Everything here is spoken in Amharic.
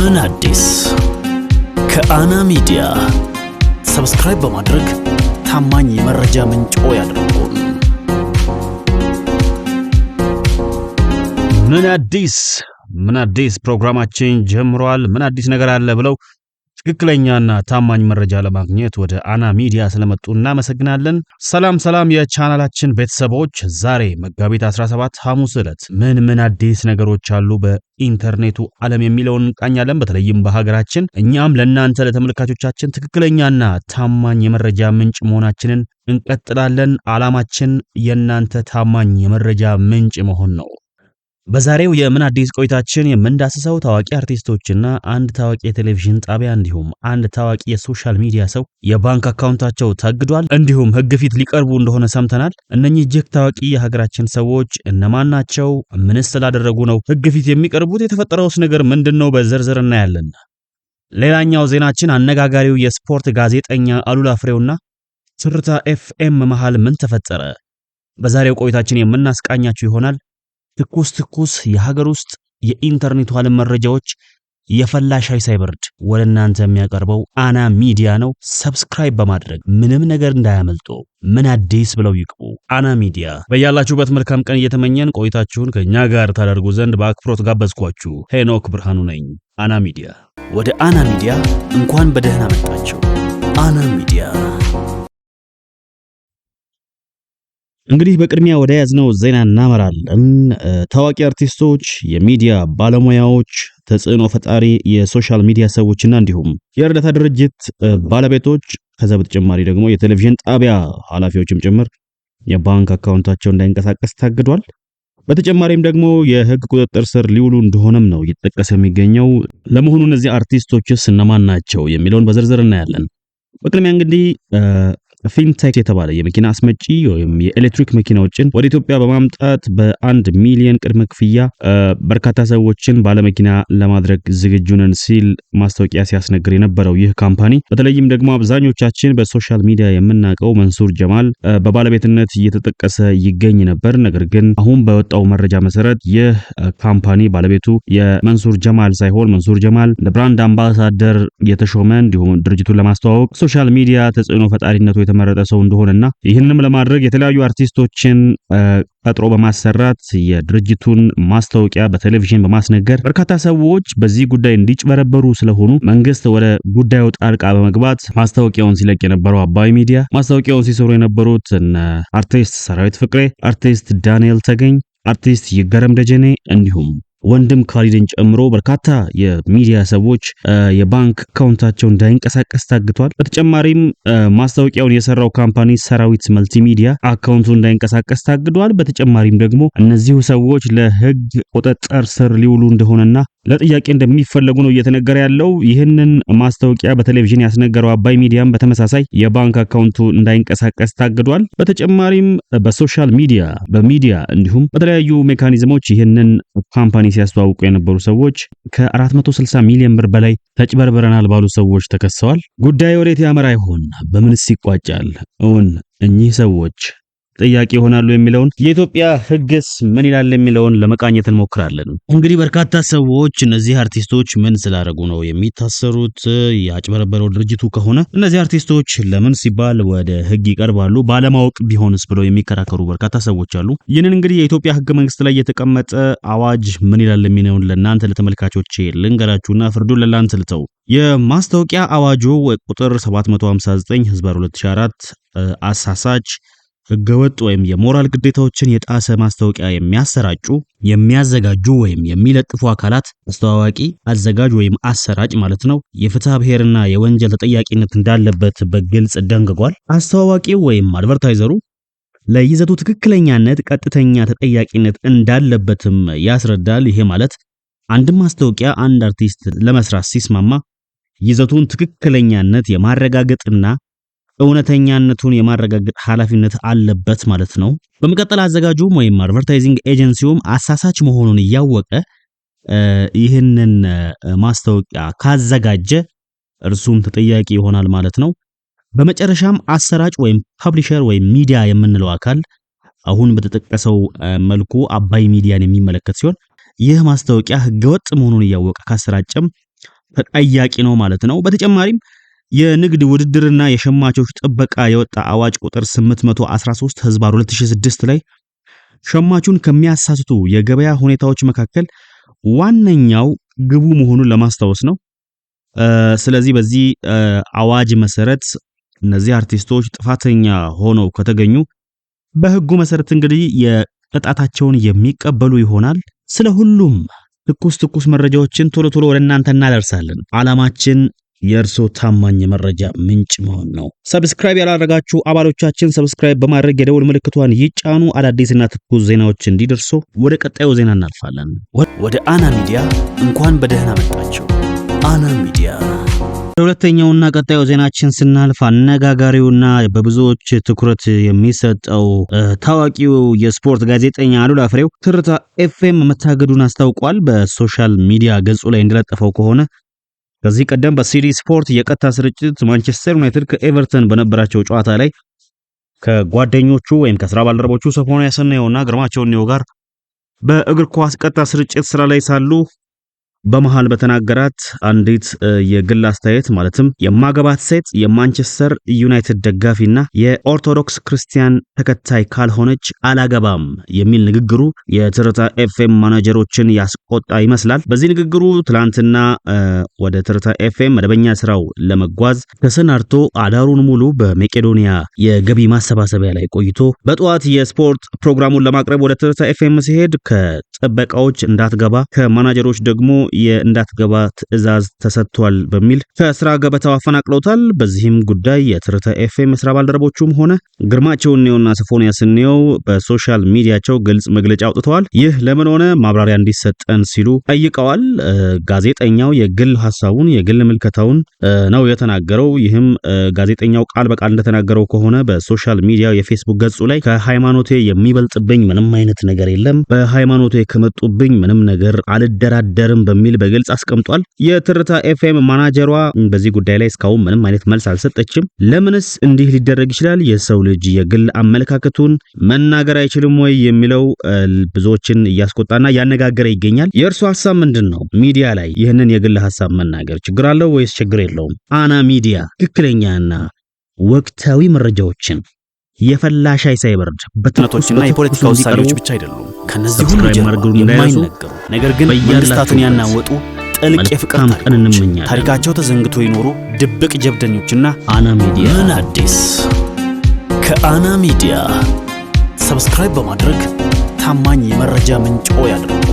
ምን አዲስ ከአና ሚዲያ ሰብስክራይብ በማድረግ ታማኝ የመረጃ ምንጭ ያድርጉን። ምን አዲስ ፕሮግራማችን ጀምሯል። ምን አዲስ ነገር አለ ብለው ትክክለኛና ታማኝ መረጃ ለማግኘት ወደ አና ሚዲያ ስለመጡ እናመሰግናለን። ሰላም የቻናላችን ቤተሰቦች፣ ዛሬ መጋቢት 17 ሐሙስ ዕለት ምን አዲስ ነገሮች አሉ በኢንተርኔቱ ዓለም የሚለውን እንቃኛለን። በተለይም በሀገራችን እኛም ለእናንተ ለተመልካቾቻችን ትክክለኛና ታማኝ የመረጃ ምንጭ መሆናችንን እንቀጥላለን። ዓላማችን የእናንተ ታማኝ የመረጃ ምንጭ መሆን ነው። በዛሬው የምን አዲስ ቆይታችን የምንዳስሰው ታዋቂ አርቲስቶችና አንድ ታዋቂ የቴሌቪዥን ጣቢያ እንዲሁም አንድ ታዋቂ የሶሻል ሚዲያ ሰው የባንክ አካውንታቸው ታግዷል፣ እንዲሁም ሕግ ፊት ሊቀርቡ እንደሆነ ሰምተናል። እነኚህ እጅግ ታዋቂ የሀገራችን ሰዎች እነማን ናቸው? ምንስ ስላደረጉ ነው ሕግ ፊት የሚቀርቡት? የተፈጠረውስ ነገር ምንድነው? በዝርዝር እናያለን። ሌላኛው ዜናችን አነጋጋሪው የስፖርት ጋዜጠኛ አሉላ ፍሬውና ትርታ ኤፍኤም መሃል ምን ተፈጠረ? በዛሬው ቆይታችን የምናስቃኛችሁ ይሆናል። ትኩስ የሀገር ውስጥ የኢንተርኔት ዓለም መረጃዎች የፈላ ሻይ ሳይበርድ ወደ እናንተ የሚያቀርበው አና ሚዲያ ነው። ሰብስክራይብ በማድረግ ምንም ነገር እንዳያመልጡ ምን አዲስ ብለው ይቅቡ። አና ሚዲያ። በያላችሁበት መልካም ቀን እየተመኘን ቆይታችሁን ከኛ ጋር ታደርጉ ዘንድ በአክብሮት ጋበዝኳችሁ። ሄኖክ ብርሃኑ ነኝ። አና ሚዲያ። ወደ አና ሚዲያ እንኳን በደህና መጣችሁ። አና ሚዲያ። እንግዲህ በቅድሚያ ወደ ያዝነው ዜና እናመራለን። ታዋቂ አርቲስቶች፣ የሚዲያ ባለሙያዎች፣ ተጽዕኖ ፈጣሪ የሶሻል ሚዲያ ሰዎችና እንዲሁም የእርዳታ ድርጅት ባለቤቶች ከዛ በተጨማሪ ደግሞ የቴሌቪዥን ጣቢያ ኃላፊዎችም ጭምር የባንክ አካውንታቸው እንዳይንቀሳቀስ ታግዷል። በተጨማሪም ደግሞ የሕግ ቁጥጥር ስር ሊውሉ እንደሆነም ነው እየተጠቀሰ የሚገኘው። ለመሆኑ እነዚህ አርቲስቶችስ እነማን ናቸው የሚለውን በዝርዝር እናያለን። በቅድሚያ እንግዲህ ፊንቴክ የተባለ የመኪና አስመጪ ወይም የኤሌክትሪክ መኪናዎችን ወደ ኢትዮጵያ በማምጣት በ1 ሚሊዮን ቅድመ ክፍያ በርካታ ሰዎችን ባለመኪና ለማድረግ ዝግጁ ነን ሲል ማስታወቂያ ሲያስነግር የነበረው ይህ ካምፓኒ በተለይም ደግሞ አብዛኞቻችን በሶሻል ሚዲያ የምናውቀው መንሱር ጀማል በባለቤትነት እየተጠቀሰ ይገኝ ነበር። ነገር ግን አሁን በወጣው መረጃ መሰረት ይህ ካምፓኒ ባለቤቱ የመንሱር ጀማል ሳይሆን መንሱር ጀማል ለብራንድ አምባሳደር የተሾመ እንዲሁም ድርጅቱን ለማስተዋወቅ ሶሻል ሚዲያ ተጽዕኖ ፈጣሪነቱ የተመረጠ ሰው እንደሆነና ይህንንም ለማድረግ የተለያዩ አርቲስቶችን ቀጥሮ በማሰራት የድርጅቱን ማስታወቂያ በቴሌቪዥን በማስነገር በርካታ ሰዎች በዚህ ጉዳይ እንዲጭበረበሩ ስለሆኑ መንግስት ወደ ጉዳዩ ጣልቃ በመግባት ማስታወቂያውን ሲለቅ የነበረው አባይ ሚዲያ፣ ማስታወቂያውን ሲሰሩ የነበሩት አርቲስት ሰራዊት ፍቅሬ፣ አርቲስት ዳንኤል ተገኝ፣ አርቲስት ይገረም ደጀኔ እንዲሁም ወንድም ካሊድን ጨምሮ በርካታ የሚዲያ ሰዎች የባንክ አካውንታቸው እንዳይንቀሳቀስ ታግቷል። በተጨማሪም ማስታወቂያውን የሰራው ካምፓኒ ሰራዊት መልቲሚዲያ አካውንቱ እንዳይንቀሳቀስ ታግዷል። በተጨማሪም ደግሞ እነዚሁ ሰዎች ለሕግ ቁጥጥር ስር ሊውሉ እንደሆነና ለጥያቄ እንደሚፈለጉ ነው እየተነገረ ያለው። ይህንን ማስታወቂያ በቴሌቪዥን ያስነገረው አባይ ሚዲያም በተመሳሳይ የባንክ አካውንቱ እንዳይንቀሳቀስ ታግዷል። በተጨማሪም በሶሻል ሚዲያ በሚዲያ እንዲሁም በተለያዩ ሜካኒዝሞች ይህንን ካምፓኒ ሲያስተዋውቁ የነበሩ ሰዎች ከ460 ሚሊዮን ብር በላይ ተጭበርብረናል ባሉ ሰዎች ተከሰዋል። ጉዳዩ ወዴት ያመራ ይሆን? በምንስ ይቋጫል? እውን እኚህ ሰዎች ጥያቄ ይሆናሉ የሚለውን የኢትዮጵያ ሕግስ ምን ይላል የሚለውን ለመቃኘት እንሞክራለን። እንግዲህ በርካታ ሰዎች እነዚህ አርቲስቶች ምን ስላደረጉ ነው የሚታሰሩት? ያጭበረበረው ድርጅቱ ከሆነ እነዚህ አርቲስቶች ለምን ሲባል ወደ ሕግ ይቀርባሉ? ባለማወቅ ቢሆንስ ብለው የሚከራከሩ በርካታ ሰዎች አሉ። ይህንን እንግዲህ የኢትዮጵያ ሕገ መንግስት ላይ የተቀመጠ አዋጅ ምን ይላል የሚለውን ለእናንተ ለተመልካቾቼ ልንገራችሁና ፍርዱን ለእናንተ ልተው። የማስታወቂያ አዋጁ ቁጥር 759/2004 አሳሳች ህገወጥ ወይም የሞራል ግዴታዎችን የጣሰ ማስታወቂያ የሚያሰራጩ፣ የሚያዘጋጁ ወይም የሚለጥፉ አካላት አስተዋዋቂ፣ አዘጋጅ ወይም አሰራጭ ማለት ነው የፍትሐ ብሔርና የወንጀል ተጠያቂነት እንዳለበት በግልጽ ደንግጓል። አስተዋዋቂው ወይም አድቨርታይዘሩ ለይዘቱ ትክክለኛነት ቀጥተኛ ተጠያቂነት እንዳለበትም ያስረዳል። ይሄ ማለት አንድም ማስታወቂያ አንድ አርቲስት ለመስራት ሲስማማ ይዘቱን ትክክለኛነት የማረጋገጥና እውነተኛነቱን የማረጋገጥ ኃላፊነት አለበት ማለት ነው። በመቀጠል አዘጋጁም ወይም አድቨርታይዚንግ ኤጀንሲውም አሳሳች መሆኑን እያወቀ ይህንን ማስታወቂያ ካዘጋጀ እርሱም ተጠያቂ ይሆናል ማለት ነው። በመጨረሻም አሰራጭ ወይም ፐብሊሸር ወይም ሚዲያ የምንለው አካል አሁን በተጠቀሰው መልኩ አባይ ሚዲያን የሚመለከት ሲሆን ይህ ማስታወቂያ ህገወጥ መሆኑን እያወቀ ካሰራጨም ተጠያቂ ነው ማለት ነው። በተጨማሪም የንግድ ውድድርና የሸማቾች ጥበቃ የወጣ አዋጅ ቁጥር 813/2006 ላይ ሸማቹን ከሚያሳስቱ የገበያ ሁኔታዎች መካከል ዋነኛው ግቡ መሆኑን ለማስታወስ ነው። ስለዚህ በዚህ አዋጅ መሰረት እነዚህ አርቲስቶች ጥፋተኛ ሆነው ከተገኙ በህጉ መሰረት እንግዲህ የቅጣታቸውን የሚቀበሉ ይሆናል። ስለ ሁሉም ትኩስ መረጃዎችን ቶሎ ወደ እናንተ እናደርሳለን። ዓላማችን የእርሶ ታማኝ መረጃ ምንጭ መሆን ነው። ሰብስክራይብ ያላደረጋችሁ አባሎቻችን ሰብስክራይብ በማድረግ የደውል ምልክቷን ይጫኑ። አዳዲስና ትኩስ ዜናዎች እንዲደርሱ ወደ ቀጣዩ ዜና እናልፋለን። ወደ አና ሚዲያ እንኳን በደህና መጣችሁ። አና ሚዲያ ሁለተኛውና ቀጣዩ ዜናችን ስናልፍ አነጋጋሪውና በብዙዎች ትኩረት የሚሰጠው ታዋቂው የስፖርት ጋዜጠኛ አሉላ ፍሬው ትርታ ኤፍኤም መታገዱን አስታውቋል። በሶሻል ሚዲያ ገጹ ላይ እንደለጠፈው ከሆነ ከዚህ ቀደም በሲዲ ስፖርት የቀጥታ ስርጭት ማንቸስተር ዩናይትድ ከኤቨርተን በነበራቸው ጨዋታ ላይ ከጓደኞቹ ወይም ከስራ ባልደረቦቹ ሶፎንያስ ስናየውና ግርማቸው ኒዮ ጋር በእግር ኳስ ቀጥታ ስርጭት ስራ ላይ ሳሉ በመሃል በተናገራት አንዲት የግል አስተያየት ማለትም የማገባት ሴት የማንቸስተር ዩናይትድ ደጋፊና የኦርቶዶክስ ክርስቲያን ተከታይ ካልሆነች አላገባም የሚል ንግግሩ የትርታ ኤፍኤም ማናጀሮችን ያስቆጣ ይመስላል። በዚህ ንግግሩ ትላንትና ወደ ትርታ ኤፍኤም መደበኛ ስራው ለመጓዝ ተሰናድቶ አዳሩን ሙሉ በመቄዶንያ የገቢ ማሰባሰቢያ ላይ ቆይቶ በጠዋት የስፖርት ፕሮግራሙን ለማቅረብ ወደ ትርታ ኤፍኤም ሲሄድ ከጥበቃዎች እንዳትገባ ከማናጀሮች ደግሞ የእንዳትገባ ትዕዛዝ ተሰጥቷል በሚል ከስራ ገበታው አፈናቅለውታል። በዚህም ጉዳይ የትርታ ኤፍኤም ስራ ባልደረቦቹም ሆነ ግርማቸው ኒዮና ሶፎንያስ ኒዮ በሶሻል ሚዲያቸው ግልጽ መግለጫ አውጥተዋል። ይህ ለምን ሆነ ማብራሪያ እንዲሰጠን ሲሉ ጠይቀዋል። ጋዜጠኛው የግል ሐሳቡን የግል ምልከታውን ነው የተናገረው። ይህም ጋዜጠኛው ቃል በቃል እንደተናገረው ከሆነ በሶሻል ሚዲያ የፌስቡክ ገጹ ላይ ከሃይማኖቴ የሚበልጥብኝ ምንም አይነት ነገር የለም፣ በሃይማኖቴ ከመጡብኝ ምንም ነገር አልደራደርም በሚል በግልጽ አስቀምጧል። የትርታ ኤፍኤም ማናጀሯ በዚህ ጉዳይ ላይ እስካሁን ምንም አይነት መልስ አልሰጠችም። ለምንስ እንዲህ ሊደረግ ይችላል? የሰው ልጅ የግል አመለካከቱን መናገር አይችልም ወይ የሚለው ብዙዎችን እያስቆጣና እያነጋገረ ይገኛል። የእርሱ ሐሳብ ምንድነው? ሚዲያ ላይ ይህንን የግል ሐሳብ መናገር ችግር አለው ወይስ ችግር የለውም? አና ሚዲያ ትክክለኛና ወቅታዊ መረጃዎችን የፈላሻ ሳይበርድ በትነቶችና የፖለቲካ ውሳኔዎች ብቻ አይደሉም። ከነዚህ ሁሉ የማይነገሩ ነገር ግን መንግስታትን ያናወጡ ጥልቅ የፍቅር ታሪካቸው ተዘንግቶ ይኖሩ ድብቅ ጀብደኞችና አና ሚዲያ ምን አዲስ ከአና ሚዲያ ሰብስክራይብ በማድረግ ታማኝ የመረጃ ምንጭ ያድርጉ።